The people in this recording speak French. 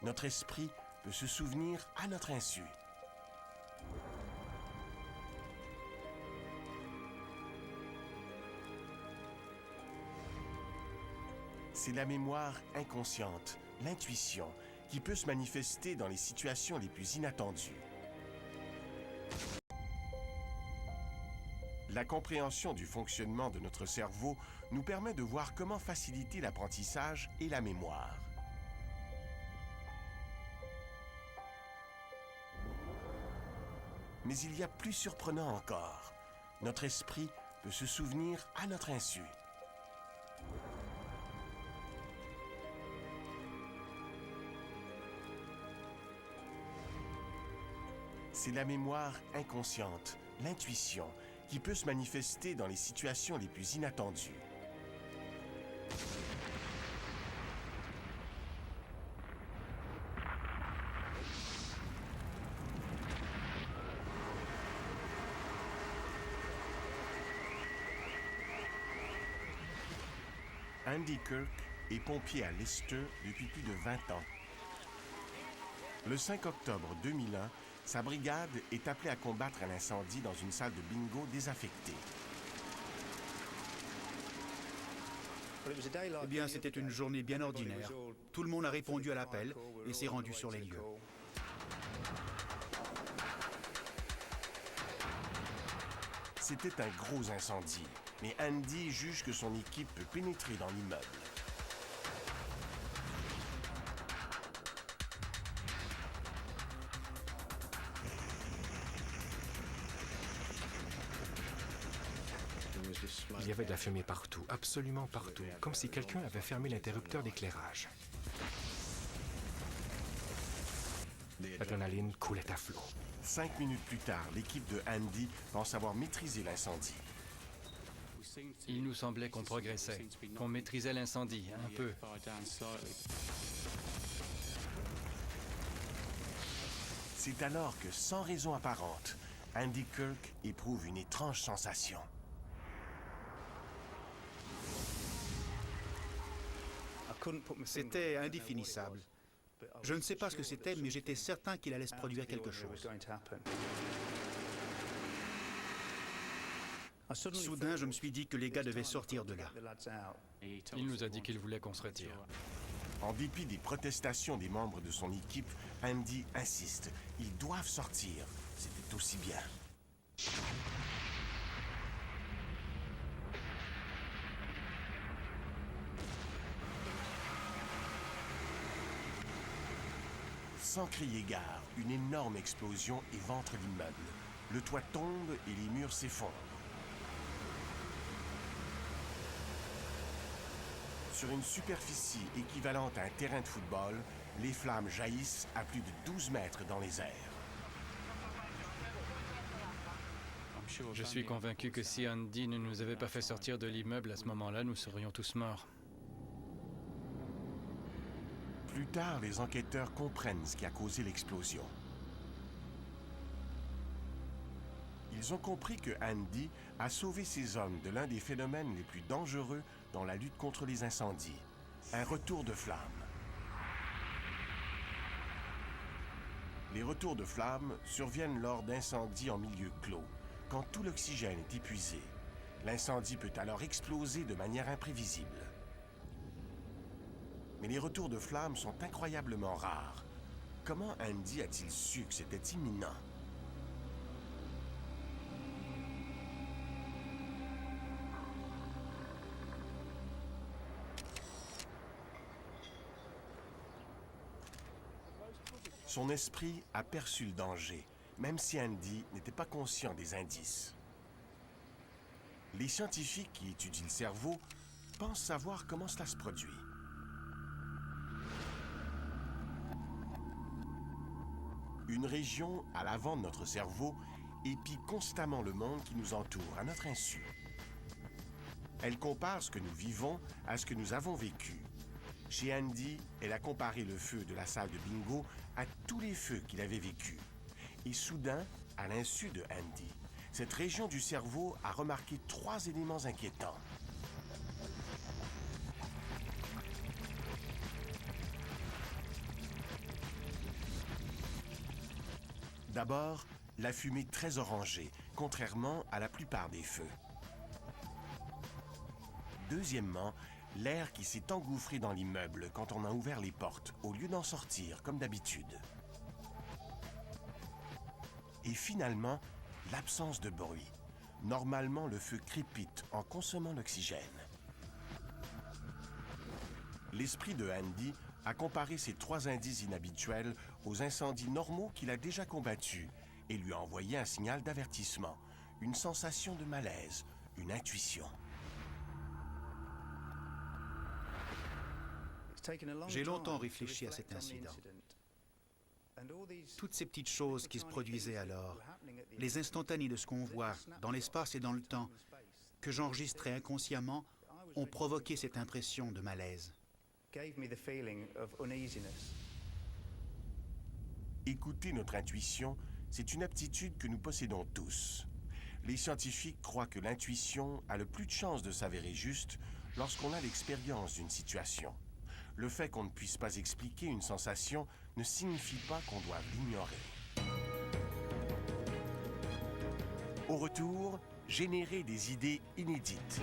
Notre esprit peut se souvenir à notre insu. C'est la mémoire inconsciente, l'intuition, qui peut se manifester dans les situations les plus inattendues. La compréhension du fonctionnement de notre cerveau nous permet de voir comment faciliter l'apprentissage et la mémoire. Mais il y a plus surprenant encore. Notre esprit peut se souvenir à notre insu. C'est la mémoire inconsciente, l'intuition, qui peut se manifester dans les situations les plus inattendues. Andy Kirk est pompier à Leicester depuis plus de 20 ans. Le 5 octobre 2001, sa brigade est appelée à combattre un incendie dans une salle de bingo désaffectée. Eh bien, c'était une journée bien ordinaire. Tout le monde a répondu à l'appel et s'est rendu sur les lieux. C'était un gros incendie, mais Andy juge que son équipe peut pénétrer dans l'immeuble. Il y avait de la fumée partout, absolument partout, comme si quelqu'un avait fermé l'interrupteur d'éclairage. L'adrénaline coulait à flot. 5 minutes plus tard, l'équipe de Andy pense avoir maîtrisé l'incendie. Il nous semblait qu'on progressait, qu'on maîtrisait l'incendie un peu. C'est alors que, sans raison apparente, Andy Kirk éprouve une étrange sensation. C'était indéfinissable. Je ne sais pas ce que c'était, mais j'étais certain qu'il allait se produire quelque chose. Soudain, je me suis dit que les gars devaient sortir de là. Il nous a dit qu'il voulait qu'on se retire. En dépit des protestations des membres de son équipe, Andy insiste. Ils doivent sortir. C'était aussi bien. Sans crier gare, une énorme explosion éventre l'immeuble. Le toit tombe et les murs s'effondrent. Sur une superficie équivalente à un terrain de football, les flammes jaillissent à plus de 12 mètres dans les airs. Je suis convaincu que si Andy ne nous avait pas fait sortir de l'immeuble à ce moment-là, nous serions tous morts. Plus tard, les enquêteurs comprennent ce qui a causé l'explosion. Ils ont compris que Andy a sauvé ses hommes de l'un des phénomènes les plus dangereux dans la lutte contre les incendies, un retour de flamme. Les retours de flamme surviennent lors d'incendies en milieu clos, quand tout l'oxygène est épuisé. L'incendie peut alors exploser de manière imprévisible. Mais les retours de flammes sont incroyablement rares. Comment Andy a-t-il su que c'était imminent? Son esprit a perçu le danger, même si Andy n'était pas conscient des indices. Les scientifiques qui étudient le cerveau pensent savoir comment cela se produit. Une région à l'avant de notre cerveau épie constamment le monde qui nous entoure à notre insu. Elle compare ce que nous vivons à ce que nous avons vécu. Chez Andy, elle a comparé le feu de la salle de bingo à tous les feux qu'il avait vécus. Et soudain, à l'insu de Andy, cette région du cerveau a remarqué 3 éléments inquiétants. D'abord, la fumée très orangée, contrairement à la plupart des feux. Deuxièmement, l'air qui s'est engouffré dans l'immeuble quand on a ouvert les portes, au lieu d'en sortir comme d'habitude. Et finalement, l'absence de bruit. Normalement, le feu crépite en consommant l'oxygène. L'esprit de Andy a comparé ces 3 indices inhabituels aux incendies normaux qu'il a déjà combattus et lui a envoyé un signal d'avertissement, une sensation de malaise, une intuition. J'ai longtemps réfléchi à cet incident. Toutes ces petites choses qui se produisaient alors, les instantanés de ce qu'on voit dans l'espace et dans le temps, que j'enregistrais inconsciemment, ont provoqué cette impression de malaise. Écouter notre intuition, c'est une aptitude que nous possédons tous. Les scientifiques croient que l'intuition a le plus de chances de s'avérer juste lorsqu'on a l'expérience d'une situation. Le fait qu'on ne puisse pas expliquer une sensation ne signifie pas qu'on doive l'ignorer. Au retour, générer des idées inédites.